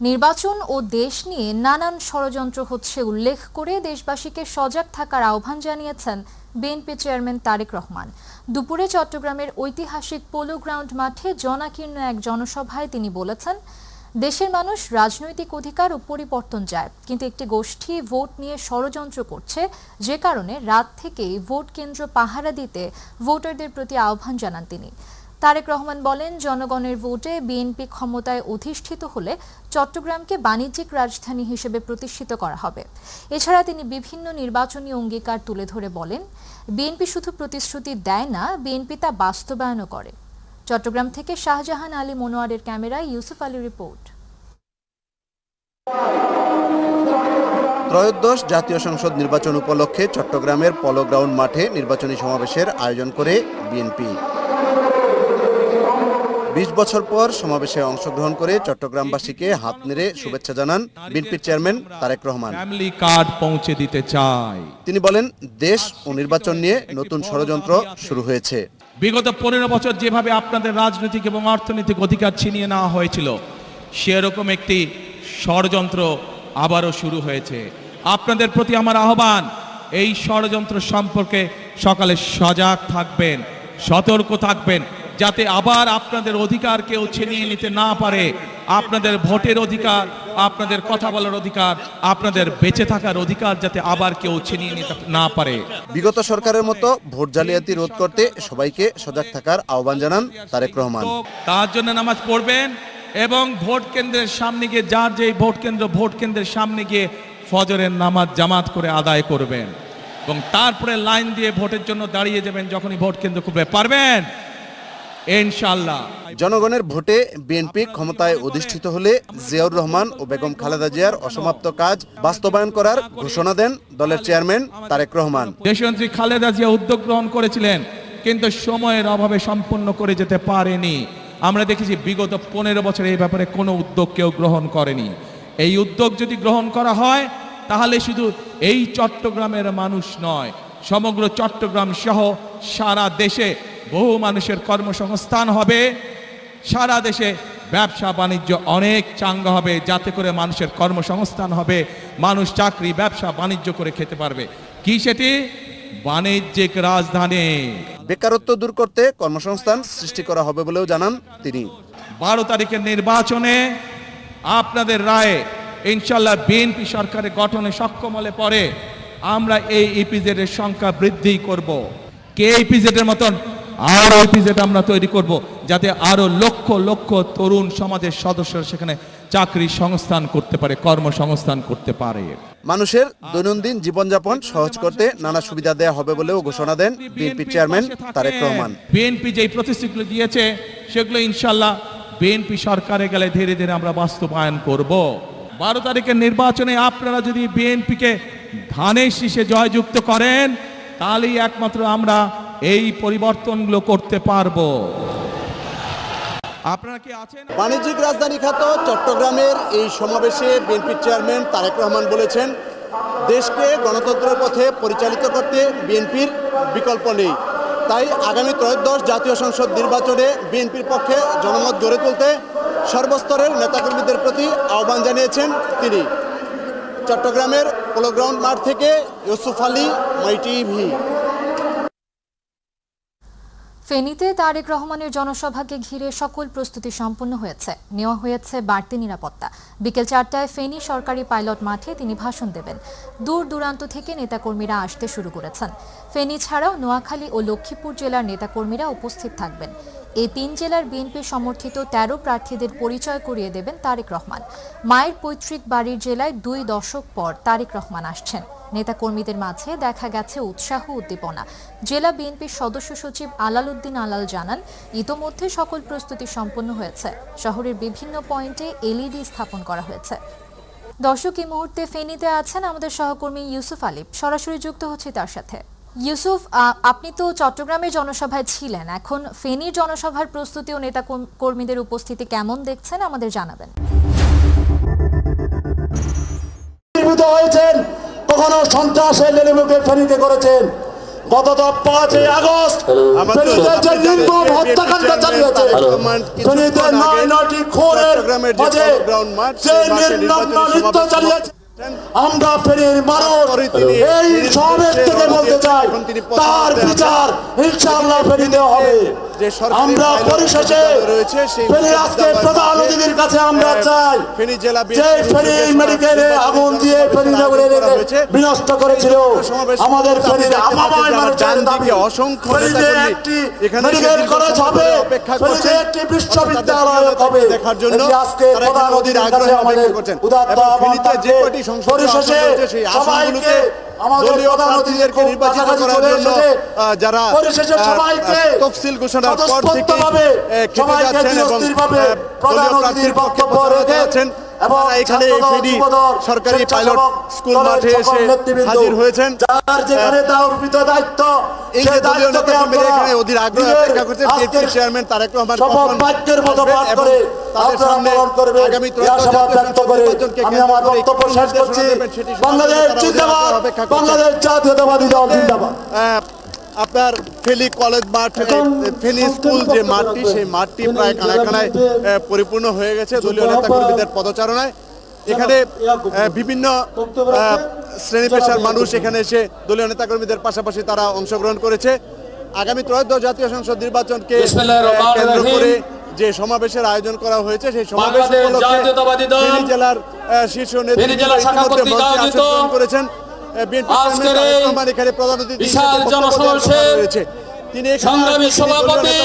নির্বাচন ও দেশ নিয়ে নানান ষড়যন্ত্র হচ্ছে উল্লেখ করে দেশবাসীকে সজাগ থাকার আহ্বান জানিয়েছেন বিএনপি চেয়ারম্যান তারেক রহমান। দুপুরে চট্টগ্রামের ঐতিহাসিক পোলো গ্রাউন্ড মাঠে জনাকীর্ণ এক জনসভায় তিনি বলেছেন, দেশের মানুষ রাজনৈতিক অধিকার ও পরিবর্তন চায়, কিন্তু একটি গোষ্ঠী ভোট নিয়ে ষড়যন্ত্র করছে, যে কারণে রাত থেকেই ভোট কেন্দ্র পাহারা দিতে ভোটারদের প্রতি আহ্বান জানান তিনি। তারেক রহমান বলেন, জনগণের ভোটে বিএনপি ক্ষমতায় অধিষ্ঠিত হলে চট্টগ্রামকে বাণিজ্যিক রাজধানী হিসেবে প্রতিষ্ঠিত করা হবে। এছাড়া তিনি বিভিন্ন নির্বাচনী অঙ্গীকার তুলে ধরে বলেন, বিএনপি শুধু প্রতিশ্রুতি দেয় না, বিএনপি তা বাস্তবায়নও করে। চট্টগ্রাম থেকে শাহজাহান আলী মনোয়ারের ক্যামেরায় ইউসুফ আলী রিপোর্ট। ত্রয়োদশ জাতীয় সংসদ নির্বাচন উপলক্ষে চট্টগ্রামের পলো গ্রাউন্ড মাঠে নির্বাচনী সমাবেশের আয়োজন করে বিএনপি। ২০ বছর পর সমাবেশে অংশগ্রহণ করে চট্টগ্রামবাসীকে হাত নেড়ে শুভেচ্ছা জানান বিএনপির chairman Tarique Rahman. Family card পৌঁছে দিতে চাই। তিনি বলেন, দেশ ও নির্বাচন নিয়ে নতুন ষড়যন্ত্র শুরু হয়েছে। বিগত 15 বছর যেভাবে আপনাদের রাজনৈতিক এবং অর্থনৈতিক অধিকার ছিনিয়ে নেওয়া হয়েছিল, সেরকম একটি ষড়যন্ত্র আবারও শুরু হয়েছে। আপনাদের প্রতি আমার আহ্বান, এই ষড়যন্ত্র সম্পর্কে সকালে সজাগ থাকবেন, সতর্ক থাকবেন, যাতে আবার আপনাদের অধিকার কেউ ছিনিয়ে নিতে না পারে। আপনাদের ভোটের অধিকার, আপনাদের কথা বলার অধিকার, আপনাদের বেঁচে থাকার অধিকার যাতে আবার কেউ ছিনিয়ে নিতে না পারে। বিগত সরকারের মতো ভোট জালিয়াতি রোধ করতে সবাইকে সজাগ থাকার আহ্বান জানান তারেক রহমান। তার জন্য নামাজ পড়বেন এবং ভোট কেন্দ্রের সামনে গিয়ে, যার যেই ভোট কেন্দ্রের সামনে গিয়ে ফজরের নামাজ জামাত করে আদায় করবেন এবং তারপরে লাইন দিয়ে ভোটের জন্য দাঁড়িয়ে যাবেন যখনই ভোট কেন্দ্র করবে। পারবেন ইনশাআল্লাহ। জনগণের ভোটে বিএনপি ক্ষমতায় অধিষ্ঠিত হলে জিয়াউর রহমান ও বেগম খালেদা জিয়ার অসমাপ্ত কাজ বাস্তবায়ন করার ঘোষণা দেন দলের চেয়ারম্যান তারেক রহমান। দেশনেত্রী খালেদা জিয়া উদ্যোগ গ্রহণ করেছিলেন, কিন্তু সময়ের অভাবে সম্পন্ন করে যেতে পারেনি। আমরা দেখেছি বিগত 15 বছরে এই ব্যাপারে কোনো উদ্যোগ কেউ গ্রহণ করেনি। এই উদ্যোগ যদি গ্রহণ করা হয়, তাহলে শুধু এই চট্টগ্রামের মানুষ নয়, সমগ্র চট্টগ্রাম সহ সারা দেশে বহু মানুষের কর্মসংস্থান হবে। সারা দেশে ব্যবসা বাণিজ্য অনেক চাঙ্গা হবে, যাতে করে মানুষের কর্মসংস্থান হবে, মানুষ চাকরি ব্যবসা বাণিজ্য করে খেতে পারবে। কি সেটি? বাণিজ্যিক রাজধানী। বেকারত্ব দূর করতে কর্মসংস্থান সৃষ্টি করা হবে বলেও জানান তিনি। 12 তারিখের নির্বাচনে আপনাদের রায়ে ইনশাল্লাহ বিএনপি সরকারের গঠনে সক্ষম হলে পরে আমরা এই ইপিজেড এর সংখ্যা বৃদ্ধি করব। কে ইপিজেড এর মতন আরো ইপিজেড আমরা তৈরি করব, যাতে আরো লক্ষ লক্ষ তরুণ সমাজের সদস্যরা সেখানে চাকরি সংস্থান করতে পারে, কর্মসংস্থান করতে পারে। মানুষের দৈনন্দিন জীবনযাপন সহজ করতে নানা সুবিধা দেওয়া হবে বলেও ঘোষণা দেন BNP chairman Tarique Rahman. BNP যেই প্রতিশ্রুতিগুলো দিয়েছে, সেগুলো ইনশাল্লাহ বিএনপি সরকারে গেলে ধীরে ধীরে আমরা বাস্তবায়ন করব। 12 তারিখের নির্বাচনে আপনারা যদি বিএনপিকে ধানের শীষে জয়যুক্ত করেন, তাহলেই একমাত্র আমরা এই পরিবর্তনগুলো করতে পারবো। আপনারা কি আছেন? বাণিজ্যিক রাজধানী খ্যাত চট্টগ্রামের এই সমাবেশে বিএনপির চেয়ারম্যান তারেক রহমান বলেছেন, দেশকে গণতন্ত্রের পথে পরিচালিত করতে বিএনপির বিকল্প নেই। তাই আগামী ত্রয়োদশ জাতীয় সংসদ নির্বাচনে বিএনপির পক্ষে জনমত গড়ে তুলতে সর্বস্তরের নেতাকর্মীদের প্রতি আহ্বান জানিয়েছেন তিনি। চট্টগ্রামের পোলো গ্রাউন্ড মাঠ থেকে ইউসুফ আলী, মাই টিভি। ফেনীতে তারেক রহমানের জনসভাকে ঘিরে সকল প্রস্তুতি সম্পন্ন হয়েছে, নেওয়া হয়েছে বাড়তি নিরাপত্তা। বিকেল 4টায় ফেনী সরকারি পাইলট মাঠে তিনি ভাষণ দেবেন। দূর দূরান্ত থেকে নেতাকর্মীরা আসতে শুরু করেছেন। ফেনী ছাড়াও নোয়াখালী ও লক্ষ্মীপুর জেলার নেতাকর্মীরা উপস্থিত থাকবেন। এই 3 জেলার বিএনপি সমর্থিত 13 প্রার্থীদের পরিচয় করিয়ে দেবেন তারেক রহমান। মায়ের পৈতৃক বাড়ির জেলায় 2 দশক পর তারেক রহমান আসছেন। নেতাকর্মীদের মাঝে দেখা গেছে উৎসাহ উদ্দীপনা। জেলা বিএনপির সদস্য সচিব আলাল উদ্দিন আলাল জানান, ইতোমধ্যে সকল প্রস্তুতি সম্পন্ন হয়েছে। শহরের বিভিন্ন পয়েন্টে এলইডি স্থাপন করা হয়েছে। দর্শক, এই মুহূর্তে ফেনীতে আছেন আমাদের সহকর্মী ইউসুফ আলী, সরাসরি যুক্ত হচ্ছে তার সাথে। ইউসুফ, আপনি তো চট্টগ্রামের জনসভায় ছিলেন, এখন ফেনীর জনসভার প্রস্তুতি ও নেতা কর্মীদের উপস্থিতি কেমন দেখছেন আমাদের জানাবেন। কখনো সন্ত্রাসের লেলিমুখে ফেনীতে করেছেন, গত 5ই আগস্ট ফেনীতে যে নির্মম হত্যাকাণ্ড চালিয়েছে, ফেনীতে 9টি খুনের মাঝে যে নির্মম নৃত্য চালিয়েছে, আমরা ফেনীর মানুষ এই সমাবেশ থেকে বলতে চাই তার বিচার ইনশাআল্লাহ ফেনীতে হবে। আমরা পরিশেষে ফেনীর আজকে প্রধান অতিথির কাছে আমরা চাই যে ফেনী মেডিকেলে আগুন দিয়ে ফেনী নগরের বিনষ্ট করেছিল আমাদের ফেনীর আমায় মানুষের দাবি, ফেনীতে একটি মেডিকেল কলেজ হবে, ফেনীতে একটি বিশ্ববিদ্যালয় হবে, এটি আজকে প্রধান অতিথির কাছে আমাদের উদাত্ত আহ্বান থাকবে। পরিশেষে সবাইকে আমাদের প্রধান অতিথিদেরকে নির্বাচিত করার জন্য যারা তফসিল ঘোষণার পর থেকে খেতে যাচ্ছেন এবং প্রধান অতিথির বক্তব্য রেখেছেন এবং এখানে ফেনী সরকারি পাইলট স্কুল মাঠে এসে হাজির হয়েছেন। যার যেখানে দায়িত্ব দায়িত্ব সেই দায়িত্বকে আমরা এখানে অধীর আগ্রহে অপেক্ষা করছেন বিএনপি চেয়ারম্যান তারেক রহমান শপথ বাক্যের মতো পাঠ করে তাদের সামনে আগামী আমি আমার বক্তব্য শেষ করছি। বাংলাদেশ জিন্দাবাদ, বাংলাদেশ জাতীয়তাবাদী দল জিন্দাবাদ। আপনার ফেনী কলেজ মাঠ, ফেনী স্কুল যে মাঠটি, সেই মাঠটি প্রায় কানায় কানায় পরিপূর্ণ হয়ে গেছে দলীয় নেতাকর্মীদের পদচারণায়। এখানে বিভিন্ন শ্রেণী পেশার মানুষ এখানে এসে দলীয় নেতাকর্মীদের পাশাপাশি তারা অংশগ্রহণ করেছে। আগামী ত্রয়োদশ জাতীয় সংসদ নির্বাচনকে কেন্দ্র করে যে সমাবেশের আয়োজন করা হয়েছে, সেই সমাবেশ উপলক্ষে ফেনী জেলার শীর্ষ নেতৃবৃন্দ ইতিমধ্যে মঞ্চে আসন করেছেন। এখানে প্রধান অতিথি রয়েছে, তিনি সংগ্রামী সভাপতি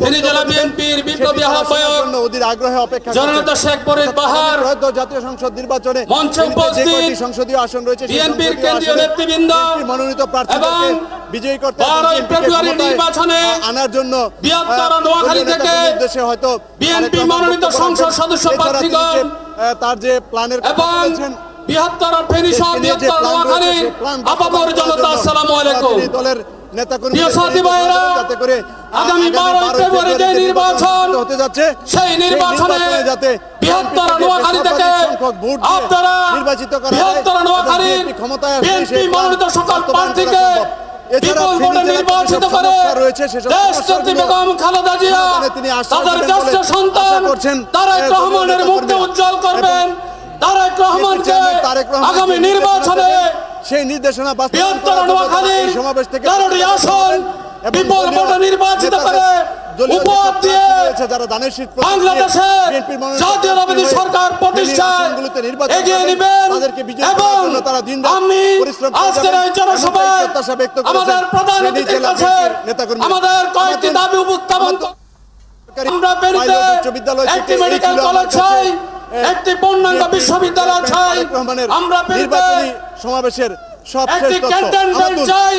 ফেনী জেলা বিএনপির বিপ্লবী আহ্বায়ক অধীর আগ্রহে অপেক্ষা জননেতা শেখ ফরিদ বাহার জাতীয় সংসদ নির্বাচনে মঞ্চে উপস্থিত সংসদীয় আসন রয়েছে, বিএনপির কেন্দ্রীয় নেতৃবৃন্দ মনোনীত প্রার্থীদেরকে বিজয়ী করতে 12 ফেব্রুয়ারি নির্বাচনে আনার জন্য বৃহত্তর নোয়াখালী থেকে উদ্দেশ্যে হয়তো বিএনপি মনোনীত সংসদ সদস্য প্রার্থীগণ তার যে প্ল্যানের কথা বলেছেন, বৃহত্তর ফেনী সহ বৃহত্তর নোয়াখালীর আপামর জনতা আসসালামু আলাইকুম। দলের নেতাকর্মী প্রিয় সাথী ভাইরা, যাতে করে আগামী 12 ফেব্রুয়ারি যে নির্বাচন হতে যাচ্ছে, সেই নির্বাচনে যাতে বৃহত্তর নোয়াখালী থেকে আপনারা নির্বাচিত করা বৃহত্তর নোয়াখালীর বিএনপি মনোনীত সকল প্রার্থীকে বিপুল ভোটে নির্বাচিত করে দেশনেত্রী বেগম খালেদা জিয়া তাদের জ্যেষ্ঠ সন্তান তারেক রহমানের মুখকে উজ্জ্বল করবেন। তারেক রহমানকে আগামী নির্বাচনে সেই নির্দেশনা বৃহত্তর নোয়াখালীর 13টি আসন বিপুল ভোটে নির্বাচিত করে উপহার দিয়ে বাংলাদেশের জাতীয়তাবাদী সরকার প্রতিষ্ঠায় এগিয়ে নেবেন। এবং আমি আজকের এই জনসভায় আমাদের প্রধান অতিথির কাছে আমাদের কয়েকটি দাবি উপস্থাপন আমরা ফেনীতে একটি মেডিকেল কলেজ চাই, একটি পূর্ণাঙ্গ বিশ্ববিদ্যালয় চাই, আমরা নির্বাচনী সমাবেশের একটি ক্যান্টনমেন্ট চাই।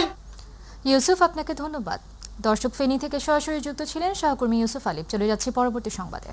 ইউসুফ, আপনাকে ধন্যবাদ। দর্শক, ফেনী থেকে সরাসরি যুক্ত ছিলেন সহকর্মী ইউসুফ আলিফ। চলে যাচ্ছি পরবর্তী সংবাদে।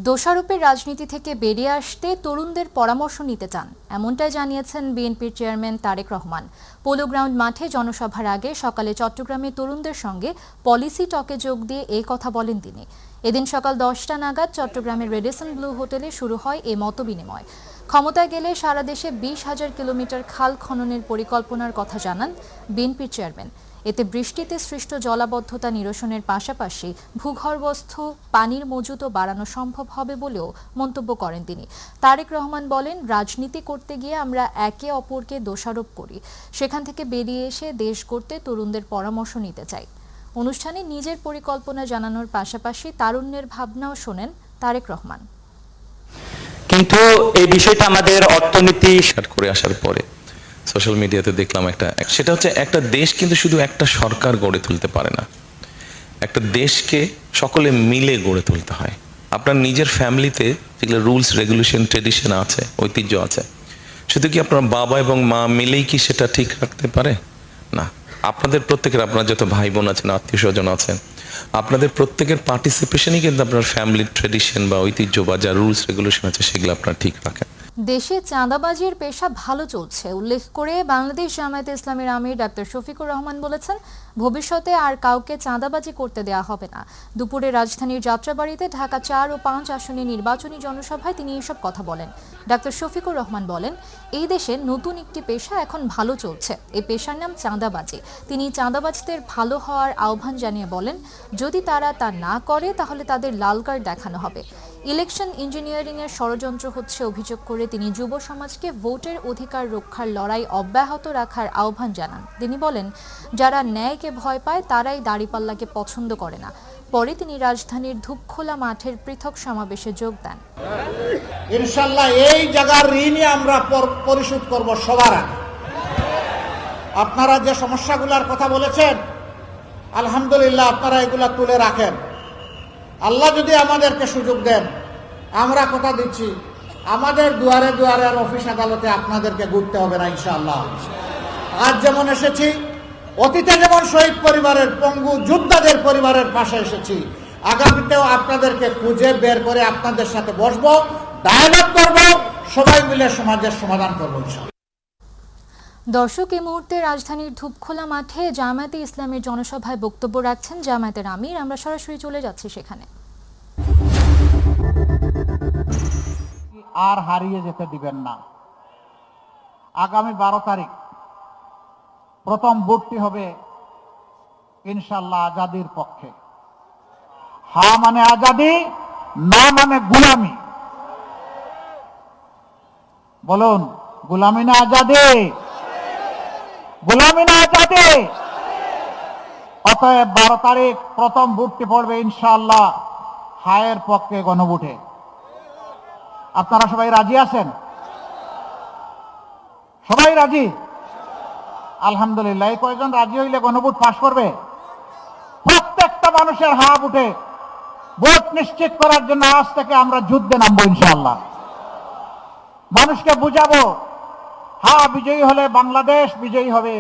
দোষারোপের রাজনীতি থেকে বেরিয়ে আসতে তরুণদের পরামর্শ নিতে চান, এমনটাই জানিয়েছেন বিএনপির chairman Tarique Rahman. Polo ground মাঠে জনসভার আগে সকালে চট্টগ্রামে তরুণদের সঙ্গে পলিসি টকে যোগ দিয়ে এই কথা বলেন তিনি। এদিন সকাল 10টা নাগাদ চট্টগ্রামের রেডিসন ব্লু হোটেলে শুরু হয় এ মতবিনিময়। ক্ষমতায় গেলে সারা দেশে 20,000 কিলোমিটার খাল খননের পরিকল্পনার কথা জানান বিএনপির চেয়ারম্যান। এতে বৃষ্টিতে সৃষ্ট জলাবদ্ধতা নিরসনের পাশাপাশি ভূগর্ভস্থ পানির মজুতও বাড়ানো সম্ভব হবে বলেও মন্তব্য করেন তিনি। তারেক রহমান বলেন, রাজনীতি করতে গিয়ে আমরা একে অপরকে দোষারোপ করি, সেখান থেকে বেরিয়ে এসে দেশ গড়তে তরুণদের পরামর্শ নিতে চাই। অনুষ্ঠানে নিজের পরিকল্পনা জানানোর পাশাপাশি তারুণ্যের ভাবনাও শোনেন তারেক রহমান। কিন্তু এই বিষয়টা আমাদের অর্থনীতি করে আসার পরে সোশ্যাল মিডিয়াতে দেখলাম সেটা হচ্ছে একটা দেশ কিন্তু শুধু একটা সরকার গড়ে তুলতে পারে না, একটা দেশকে সকলে মিলে গড়ে তুলতে হয়। আপনার নিজের ফ্যামিলিতে যেগুলো রুলস রেগুলেশন ট্রেডিশন আছে, ঐতিহ্য আছে, শুধু কি আপনার বাবা এবং মা মিলেই কি সেটা ঠিক রাখতে পারে? না, আপনাদের প্রত্যেকের, আপনার যত ভাই বোন আছেন, আত্মীয় স্বজন আছেন, আপনাদের প্রত্যেকের পার্টিসিপেশনই কিন্তু আপনার ফ্যামিলির ট্রেডিশন বা ঐতিহ্য বা যা রুলস রেগুলেশন আছে সেগুলো আপনারা ঠিক রাখেন। দেশে চাঁদাবাজির পেশা ভালো চলছে উল্লেখ করে বাংলাদেশ জামায়াতে ইসলামীর আমির ডাক্তার শফিকুর রহমান বলেছেন, ভবিষ্যতে আর কাউকে চাঁদাবাজি করতে দেয়া হবে না। দুপুরে রাজধানীর যাত্রাবাড়িতে ঢাকা 4 ও 5 আসনে নির্বাচনী জনসভায় তিনি এসব কথা বলেন। ডাক্তার শফিকুর রহমান বলেন, এই দেশে নতুন একটি পেশা এখন ভালো চলছে, এই পেশার নাম চাঁদাবাজি। তিনি চাঁদাবাজদের ভালো হওয়ার আহ্বান জানিয়ে বলেন, যদি তারা তা না করে তাহলে তাদের লাল কার্ড দেখানো হবে। ইলেকশন ইঞ্জিনিয়ারিং এর ষড়যন্ত্র হচ্ছে অভিযোগ করে তিনি যুব সমাজকে ভোটের অধিকার রক্ষার লড়াই অব্যাহত রাখার আহ্বান জানান। তিনি বলেন, যারা ন্যায়কে ভয় পায় তারাই দাঁড়িপাল্লাকে পছন্দ করে না। পরে তিনি রাজধানীর ধূপখোলা মাঠের পৃথক সমাবেশে যোগ দেন। ইনশাল্লাহ এই জায়গার ঋণই আমরা পরিশোধ করব সবার আগে। আপনারা যে সমস্যাগুলোর কথা বলেছেন, আলহামদুলিল্লাহ আপনারা এগুলা তুলে রাখেন। আল্লাহ যদি আমাদেরকে সুযোগ দেন, আমরা কথা দিচ্ছি আমাদের দুয়ারে দুয়ারে আর অফিস আদালতে আপনাদেরকে ঘুরতে হবে না ইনশাআল্লাহ। আজ যেমন এসেছি, অতীতে যেমন শহীদ পরিবারের পঙ্গু যোদ্ধাদের পরিবারের পাশে এসেছি, আগামীতেও আপনাদেরকে খুঁজে বের করে আপনাদের সাথে বসবো, ডায়ালগ করব, সবাই মিলে সমাজের সমাধান করবো ইনশাআল্লাহ। দর্শক, এই মুহূর্তে রাজধানীর ধূপখোলা মাঠে জামায়াতে ইসলামের জনসভায় বক্তব্য রাখছেন জামায়াতের আমির। আমরা সরাসরি চলে যাচ্ছি সেখানে। আর হারিয়ে যেতে দিবেন না। আগামী 12 তারিখ প্রথম ভোটটি হবে ইনশাআল্লাহ আজাদির পক্ষে। হা মানে আজাদি, না মানে গুলামি। বলুন, গুলামি না আজাদি? গোলামি না আজাদি? অতএব 12 তারিখ প্রথম ভোটটি পড়বে ইনশাআল্লাহ হায়ের পক্ষে গণভোটে। আপনারা সবাই রাজি আছেন? সবাই রাজি? আলহামদুলিল্লাহ। এই কয়েকজন রাজি হইলে গণভোট পাস করবে? প্রত্যেকটা মানুষের হাত উঠে ভোট নিশ্চিত করার জন্য আজ থেকে আমরা যুদ্ধে নামবো ইনশাআল্লাহ। মানুষকে বুঝাবো, হ্যাঁ বিজয়ী হলে বাংলাদেশ বিজয়ী হবে,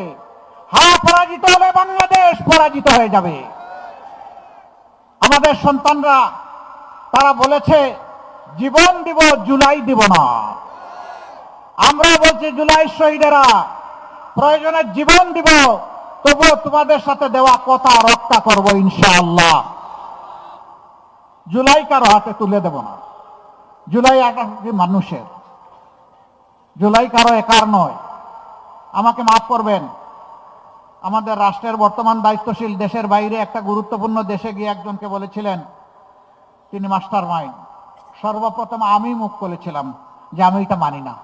হ্যাঁ পরাজিত হলে বাংলাদেশ পরাজিত হয়ে যাবে। আমাদের সন্তানরা তারা বলেছে জীবন দিব, জুলাই দিব না। আমরা বলছি জুলাই শহীদেরা প্রয়োজনে জীবন দিব, তবুও তোমাদের সাথে দেওয়া কথা রক্ষা করব ইনশাআল্লাহ। জুলাই কারো হাতে তুলে দেব না। জুলাই মানুষের, জুলাই কারো একার নয়। আমাকে মাফ করবেন, আমাদের রাষ্ট্রের বর্তমান দায়িত্বশীল দেশের বাইরে একটা গুরুত্বপূর্ণ দেশে গিয়ে একজনকে বলেছিলেন তিনি মাস্টার মাইন্ড। সর্বপ্রথম আমি মুখ খুলেছিলাম যে আমি এটা মানি না।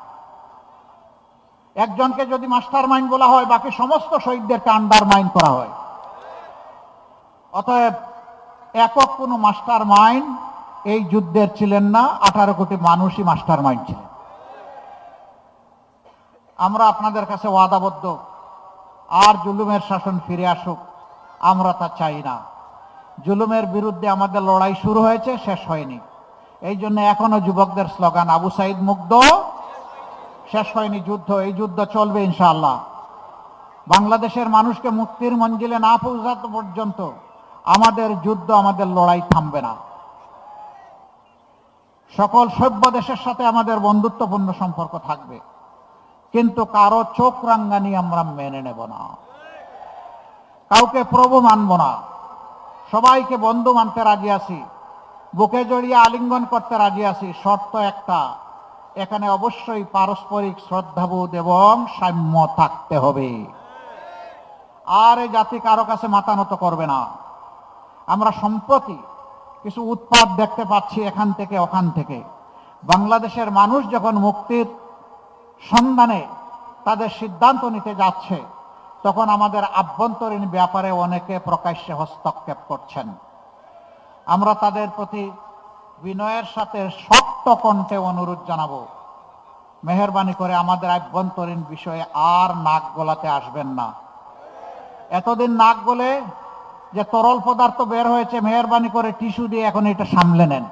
একজনকে যদি মাস্টার মাইন্ড বলা হয়, বাকি সমস্ত শহীদদেরকে আন্ডার মাইন্ড করা হয়। অতএব একক কোনো মাস্টার মাইন্ড এই যুদ্ধের ছিলেন না, 18 কোটি মানুষই মাস্টার মাইন্ড ছিলেন। আমরা আপনাদের কাছে ওয়াদাবদ্ধ, আর জুলুমের শাসন ফিরে আসুক আমরা তা চাই না। জুলুমের বিরুদ্ধে আমাদের লড়াই শুরু হয়েছে, শেষ হয়নি। এই জন্য এখনো যুবকদের স্লোগান আবু সাইদ মুগ্ধ, শেষ হয়নি যুদ্ধ। এই যুদ্ধ চলবে ইনশাআল্লাহ। বাংলাদেশের মানুষকে মুক্তির মঞ্জিলে না পৌঁছাতে পর্যন্ত আমাদের যুদ্ধ, আমাদের লড়াই থামবে না। সকল সভ্য দেশের সাথে আমাদের বন্ধুত্বপূর্ণ সম্পর্ক থাকবে, কিন্তু কারো চোখ রাঙ্গানি আমরা মেনে নেব না, কাউকে প্রভু মানব না। সবাইকে বন্ধু মানতে রাজি আছি, বুকে জড়িয়ে আলিঙ্গন করতে রাজি আছি। শর্ত একটা, এখানে অবশ্যই পারস্পরিক শ্রদ্ধাবোধ এবং সাম্য থাকতে হবে। আর এই জাতি কারো কাছে মাথা নত করবে না। আমরা সম্প্রতি কিছু উৎপাত দেখতে পাচ্ছি এখান থেকে ওখান থেকে। বাংলাদেশের মানুষ যখন মুক্তির সন্ধানে তাদের সিদ্ধান্ত নিতে যাচ্ছে, তখন আমাদের আভ্যন্তরীণ ব্যাপারে অনেকে প্রকাশ্যে হস্তক্ষেপ করছেন। আমরা তাদের প্রতি বিনয়ের সাথে শক্ত কণ্ঠে অনুরোধ জানাবো, মেহেরবানি করে আমাদের আভ্যন্তরীণ বিষয়ে আর নাক গলাতে আসবেন না। এতদিন নাক গলে যে তরল পদার্থ বের হয়েছে, মেহেরবানি করে টিস্যু দিয়ে এখন এটা সামলে নেন।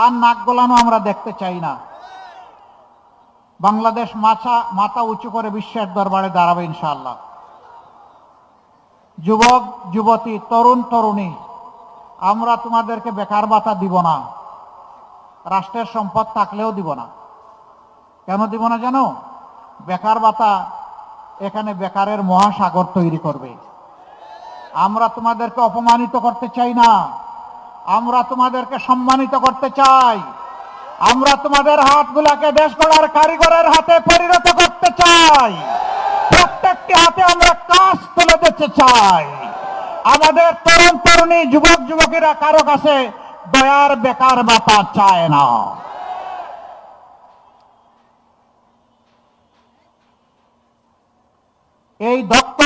আর নাক গলানো আমরা দেখতে চাই না। বাংলাদেশ মাথা উঁচু করে বিশ্বের দরবারে দাঁড়াবে ইনশাআল্লাহ। যুবক যুবতী, তরুণ তরুণী, আমরা তোমাদেরকে বেকার ভাতা দিব না, রাষ্ট্রের সম্পদ থাকলেও দিব না। কেন দিব না জানো? বেকার ভাতা এখানে বেকারের মহাসাগর তৈরি করবে। আমরা তোমাদেরকে অপমানিত করতে চাই না, আমরা তোমাদেরকে সম্মানিত করতে চাই। আমরা তোমাদের হাতগুলাকে দেশ গড়ার কারিগরের হাতে পরিণত করতে চাই। প্রত্যেকটি হাতে আমরা কাজ তুলে দিতে চাই। আমাদের তরুণ তরুণী যুবক যুবতীরা কারো কাছে দয়ার বেকার ভাতা চায় না। এই দক্ষ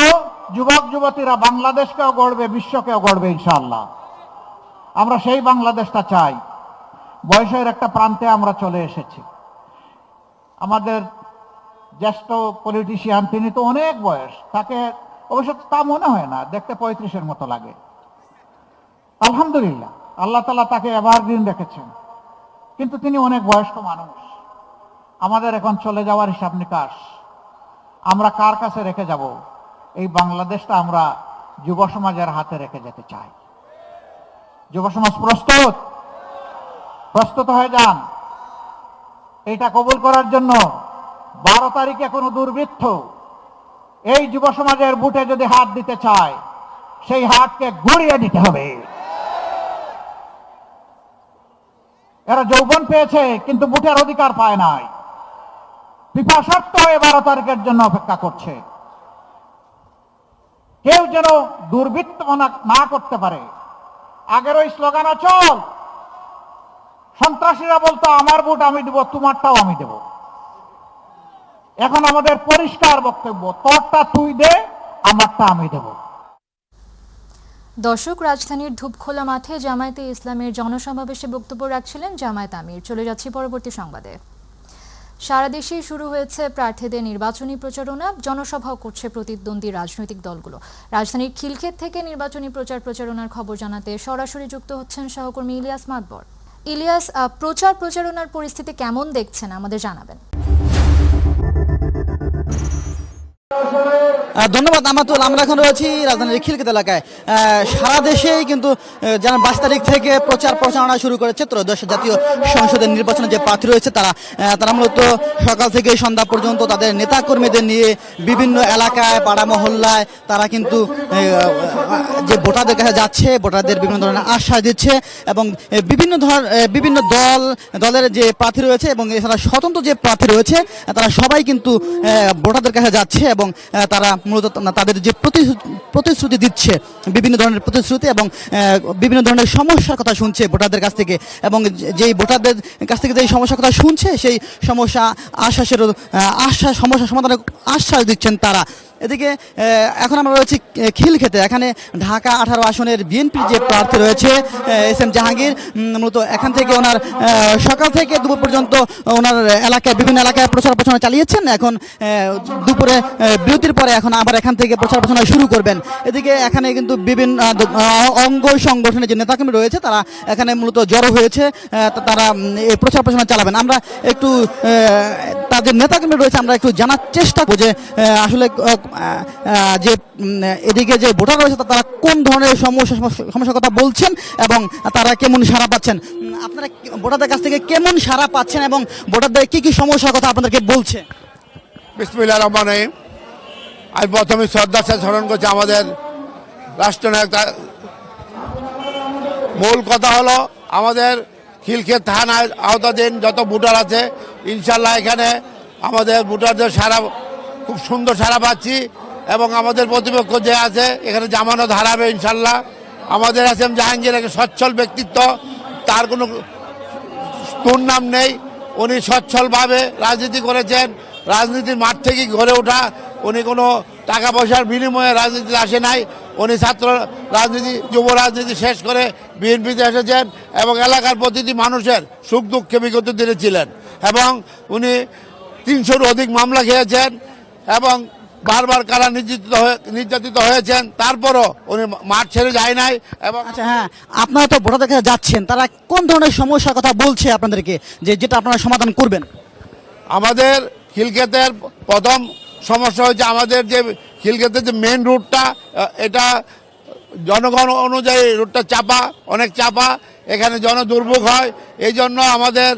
যুবক যুবতীরা বাংলাদেশকেও গড়বে, বিশ্বকেও গড়বে ইনশাআল্লাহ। আমরা সেই বাংলাদেশটা চাই। বয়সের একটা প্রান্তে আমরা চলে এসেছি। আমাদের জ্যেষ্ঠ পলিটিশিয়ান, তিনি তো অনেক বয়স, তাকে অবশ্য তা মনে হয় না, দেখতে 35-এর মতো লাগে। আলহামদুলিল্লাহ, আল্লাহ তাআলা তাকে এভারগ্রিন রেখেছেন, কিন্তু তিনি অনেক বয়স্ক মানুষ। আমাদের এখন চলে যাওয়ার হিসাব নিকাশ আমরা কার কাছে রেখে যাব? এই বাংলাদেশটা আমরা যুব সমাজের হাতে রেখে যেতে চাই। যুব সমাজ প্রস্তুত? প্রস্তুত হয়ে যান। এটা কবুল করার জন্য 12 তারিখে কোনো দুর্বৃত্ত এই যুব সমাজের বুটে যদি হাত দিতে চায়, সেই হাতকে গুঁড়িয়ে দিতে হবে। এরা যৌবন পেয়েছে কিন্তু বুটের অধিকার পায় নাই। পিপাসার্থ হয়ে 12 তারিখের জন্য অপেক্ষা করছে। কেউ যেন দুর্বৃত্ত না করতে পারে। আগের ওই স্লোগান চল, সন্ত্রাসীরা বলতো আমার ভোট আমি দেব, তোমারটাও আমি দেব। এখন আমাদের পরিষ্কার বক্তব্য, তোরটা তুই দে, আমারটা আমি দেব। দর্শক, রাজধানীর ধূপখোলা মাঠে জামায়াতে ইসলামের জনসমাবেশে বক্তব্য রাখছিলেন জামায়াত আমির। চলে যাচ্ছি পরবর্তী সংবাদে। সারা দেশে শুরু হয়েছে প্রার্থীদের নির্বাচনী প্রচারণা। জনসভাও করছে প্রতিদ্বন্দ্বী রাজনৈতিক দলগুলো। রাজধানীর খিলক্ষেত থেকে নির্বাচনী প্রচারণার খবর জানাতে সরাসরি যুক্ত হচ্ছেন সহকর্মী ইলিয়াস মাতবর। ইলিয়াস, প্রচারণার পরিস্থিতি কেমন দেখছেন আমাদের জানাবেন। ধন্যবাদ আমাতুল। আমরা এখন রয়েছি রাজধানীর খিলক্ষেত এলাকায়। সারা দেশেই কিন্তু 22 তারিখ থেকে প্রচারণা শুরু করেছে ত্রয়োদশ জাতীয় সংসদের নির্বাচনে যে প্রার্থী রয়েছে তারা মূলত সকাল থেকে সন্ধ্যা পর্যন্ত তাদের নেতাকর্মীদের নিয়ে বিভিন্ন এলাকায়, পাড়া মহল্লায় তারা কিন্তু যে ভোটারদের কাছে যাচ্ছে, ভোটারদের বিভিন্ন ধরনের আশ্বাস দিচ্ছে এবং বিভিন্ন দলের যে প্রার্থী রয়েছে এবং এছাড়া স্বতন্ত্র যে প্রার্থী রয়েছে তারা সবাই কিন্তু ভোটারদের কাছে যাচ্ছে এবং তারা মূলত তাদের যে প্রতিশ্রুতি দিচ্ছে, বিভিন্ন ধরনের প্রতিশ্রুতি এবং বিভিন্ন ধরনের সমস্যার কথা শুনছে ভোটারদের কাছ থেকে, এবং যেই ভোটারদের কাছ থেকে যেই সমস্যার কথা শুনছে সেই সমস্যা সমাধানের আশ্বাস দিচ্ছেন তারা। এদিকে এখন আমরা রয়েছি খিলক্ষেতে। এখানে ঢাকা 18 আসনের বিএনপির যে প্রার্থী রয়েছে এস এম জাহাঙ্গীর, মূলত এখান থেকে ওনার সকাল থেকে দুপুর পর্যন্ত ওনার বিভিন্ন এলাকায় প্রচারণা চালিয়েছেন। এখন দুপুরে বিরতির পরে এখন আবার এখান থেকে প্রচারণা শুরু করবেন। এদিকে এখানে কিন্তু বিভিন্ন অঙ্গ সংগঠনের যে নেতাকর্মী রয়েছে তারা এখানে মূলত জড়ো হয়েছে, তারা এই প্রচারণা চালাবেন। আমরা একটু তাদের নেতাকর্মী রয়েছে, আমরা একটু জানার চেষ্টা করব যে আসলে যে এদিকে যে ভোটার রয়েছে তারা কোন ধরনের সমস্যার কথা বলছেন এবং তারা কেমন সাড়া পাচ্ছেন। আপনারা ভোটারদের কাছ থেকে কেমন সাড়া পাচ্ছেন এবং ভোটারদের কি কি সমস্যার কথা আপনাদেরকে বলছে? বিসমিল্লাহির রহমানির রহিম। আমি প্রথমে শ্রদ্ধার সাথে স্মরণ করছি আমাদের রাষ্ট্রনায়ক। মূল কথা হলো আমাদের খিলক্ষেত থানার আওতাধীন যত ভোটার আছে ইনশাল্লাহ এখানে আমাদের ভোটারদের সারা খুব সুন্দর সাড়া পাচ্ছি এবং আমাদের প্রতিপক্ষ যে আছে এখানে জামানত হারাবে ইনশাল্লাহ। আমাদের এস এম জাহাঙ্গীর একটা সচ্ছল ব্যক্তিত্ব, তার কোনো দুর্নাম নেই। উনি সচ্ছলভাবে রাজনীতি করেছেন, রাজনীতির মাঠ থেকে গড়ে ওঠা। উনি কোনো টাকা পয়সার বিনিময়ে রাজনীতিতে আসে নাই। উনি ছাত্র রাজনীতি, যুব রাজনীতি শেষ করে বিএনপিতে এসেছেন এবং এলাকার প্রতিটি মানুষের সুখ দুঃখে বিগত দিনে ছিলেন এবং উনি 300-র অধিক মামলা খেয়েছেন এবং বারবার কারা নির্যাতিত হয়েছেন, তারপরও উনি মাঠ ছেড়ে যায় নাই। এবং আচ্ছা, হ্যাঁ, আপনারা তো ভোটারদের কাছে যাচ্ছেন, তারা কোন ধরনের সমস্যার কথা বলছে আপনাদেরকে যেটা আপনারা সমাধান করবেন? আমাদের খিলক্ষেতের প্রথম সমস্যা হচ্ছে আমাদের যে খিলক্ষেতের যে মেন রুটটা, এটা জনগণ অনুযায়ী রুটটা চাপা, অনেক চাপা, এখানে জনদুর্ভোগ হয়। এই জন্য আমাদের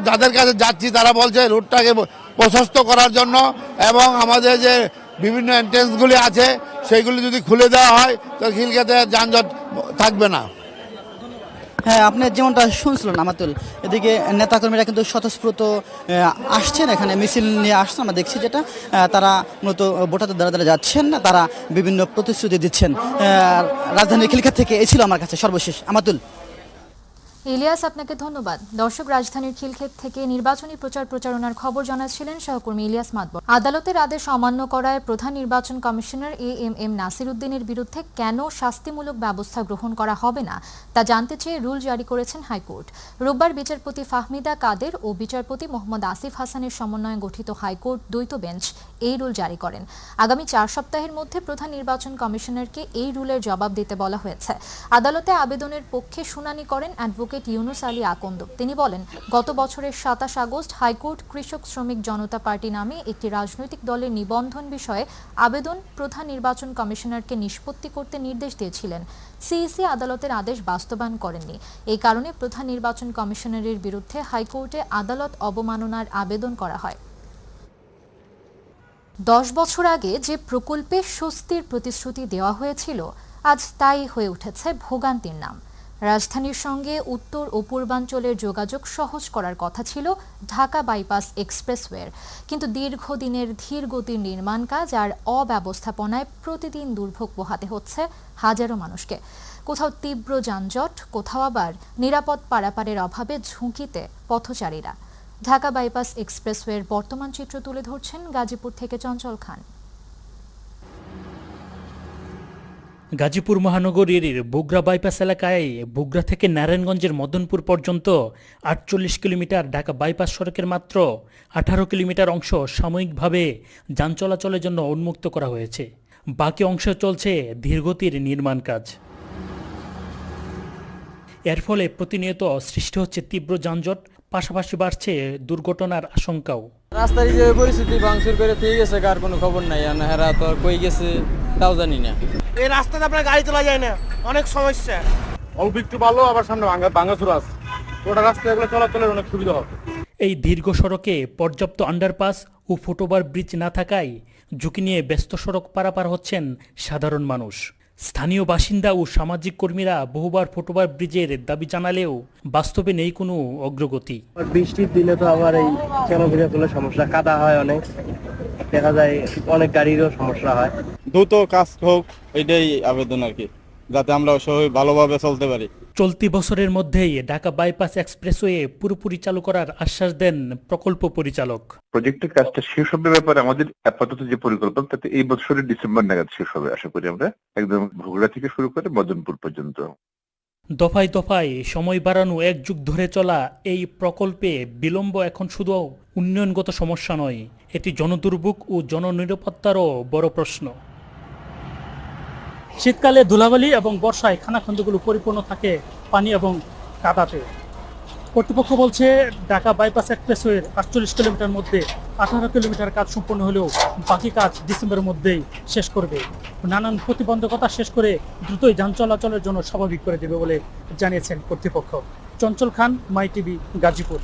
যাদের কাছে যাচ্ছি তারা বলছে রুটটাকে প্রশস্ত করার জন্য, এবং আমাদের যে বিভিন্ন এন্ট্রেন্সগুলি আছে সেইগুলি যদি খুলে দেওয়া হয় তো খিলক্ষেতে যানজট থাকবে না। হ্যাঁ, আপনি যেমনটা শুনছিলেন আমাতুল, এদিকে নেতাকর্মীরা কিন্তু স্বতঃস্ফূর্ত আসছেন, এখানে মিছিল নিয়ে আসছেন। আমরা দেখছি যেটা তারা মূলত ভোটারদের দ্বারা দ্বারা যাচ্ছেন, তারা বিভিন্ন প্রতিশ্রুতি দিচ্ছেন। রাজধানীর খিলক্ষেত থেকে এই ছিল আমার কাছে সর্বশেষ আমাতুল। ইলিয়াস, আপনাকে ধন্যবাদ। দর্শক, রাজধানীর খিলক্ষেত থেকে নির্বাচনী প্রচারণার খবর জানাচ্ছিলেন সহকর্মী ইলিয়াস মাতবর। আদালতের আদেশ অমান্য করায় প্রধান নির্বাচন কমিশনার এএমএম নাসির উদ্দিনের বিরুদ্ধে কেন শাস্তিমূলক ব্যবস্থা গ্রহণ করা হবে না তা জানতে চেয়ে রুল জারি করেছেন হাইকোর্ট। রোববার বিচারপতি ফাহমিদা কাদের ও বিচারপতি মোহাম্মদ আসিফ হাসানের সমন্বয়ে গঠিত হাইকোর্ট দ্বৈত বেঞ্চ এই রুল জারি করেন। আগামী 4 সপ্তাহের মধ্যে প্রধান নির্বাচন কমিশনারকে এই রুলের জবাব দিতে বলা হয়েছে। আদালতে আবেদনের পক্ষে শুনানি করেন অ্যাডভোকেট ইউনুস আলী আকন্দ। তিনি বলেন, গত বছরের 27 আগস্ট হাইকোর্ট কৃষক শ্রমিক জনতা পার্টি নামে একটি রাজনৈতিক দলের নিবন্ধন বিষয়ে আবেদন প্রধান নির্বাচন কমিশনারকে নিষ্পত্তি করতে নির্দেশ দিয়েছিলেন। সিইসি আদালতের আদেশ বাস্তবায়ন করেননি। এই কারণে প্রধান নির্বাচন কমিশনারের বিরুদ্ধে হাইকোর্টে আদালত অবমাননার আবেদন করা হয়। 10 বছর আগে যে প্রকল্পে স্বস্তির প্রতিশ্রুতি দেওয়া হয়েছিল, আজ তাই হয়ে উঠেছে ভোগান্তির নাম। রাজধানীর সঙ্গে উত্তর ও পূর্বাঞ্চলের যোগাযোগ সহজ করার কথা ছিল ঢাকা বাইপাস এক্সপ্রেসওয়ের, কিন্তু দীর্ঘদিনের ধীর গতির নির্মাণ কাজ আর অব্যবস্থাপনায় প্রতিদিন দুর্ভোগ পোহাতে হচ্ছে হাজারো মানুষকে। কোথাও তীব্র যানজট, কোথাও আবার নিরাপদ পারাপারের অভাবে ঝুঁকিতে পথচারীরা। ঢাকা বাইপাস এক্সপ্রেসওয়ের বর্তমান চিত্র তুলে ধরছেন গাজীপুর থেকে চঞ্চল খান। গাজীপুর মহানগরীর বুগরা বাইপাস এলাকায় বুগরা থেকে নারায়ণগঞ্জের মদনপুর পর্যন্ত 48 কিলোমিটার ঢাকা বাইপাস সড়কের মাত্র 18 কিলোমিটার অংশ সাময়িকভাবে যান চলাচলের জন্য উন্মুক্ত করা হয়েছে। বাকি অংশে চলছে ধীরগতির নির্মাণ কাজ। এর ফলে প্রতিনিয়ত সৃষ্টি হচ্ছে তীব্র যানজট, পাশাপাশি বাড়ছে দুর্ঘটনার আশঙ্কাও। রাস্তার যে পরিস্থিতি ভাঙচুর করে দিয়ে গেছে, কার কোনো খবর নাই, হেরা তো কই গেছে তাও জানি না। এই রাস্তাতে আপনার গাড়ি চলা যায় না, অনেক সমস্যা। অল্প একটু ভালো, আবার সামনে ভাঙাচুরা আছে, ওটা রাস্তা এগুলো চলাচলের অনেক সুবিধা হবে। এই দীর্ঘ সড়কে পর্যাপ্ত আন্ডারপাস ও ফুটওভার ব্রিজ না থাকায় ঝুঁকি নিয়ে ব্যস্ত সড়ক পারাপার হচ্ছেন সাধারণ মানুষ। স্থানীয় বাসিন্দা ও সামাজিক কর্মীরা বহুবার ফুটওভার ব্রিজের দাবি জানালেও বাস্তবে নেই কোনো অগ্রগতি। বৃষ্টির দিনে তো আবার এই চলাফেরা করলে সমস্যা, কাদা হয় অনেক, দেখা যায় অনেক গাড়িরও সমস্যা হয়। দ্রুত কাজ হোক, এটাই আবেদন আর কি, যাতে আমরা সবাই ভালোভাবে চলতে পারি। চলতি বছরের মধ্যেই ঢাকা বাইপাস এক্সপ্রেসওয়ে পুরোপুরি চালু করার আশ্বাস দেন প্রকল্প পরিচালক। প্রজেক্টের কাজটা শেষ হবে ব্যাপারে আমাদের আপাতত যে পরিকল্পনা, তাতে এই বছরের ডিসেম্বর নাগাদ শেষ হবে আশা করি আমরা, একদম ভোগড়া থেকে শুরু করে মদনপুর পর্যন্ত। দফায় দফায় সময় বাড়ানো, এক যুগ ধরে চলা এই প্রকল্পে বিলম্ব এখন শুধু উন্নয়নগত সমস্যা নয়, এটি জনদুর্ভোগ ও জননিরাপত্তারও বড় প্রশ্ন। শীতকালে ধুলাবালি এবং বর্ষায় খানাখন্দগুলো পরিপূর্ণ থাকে পানি এবং কাদাতে। কর্তৃপক্ষ বলছে ঢাকা বাইপাস এক্সপ্রেসওয়ের 48 কিলোমিটার মধ্যে 18 কিলোমিটার কাজ সম্পন্ন হলেও বাকি কাজ ডিসেম্বরের মধ্যেই শেষ করবে। নানান প্রতিবন্ধকতা শেষ করে দ্রুতই যান চলাচলের জন্য স্বাভাবিক করে দেবে বলে জানিয়েছেন কর্তৃপক্ষ। চঞ্চল খান, মাই টিভি, গাজীপুর।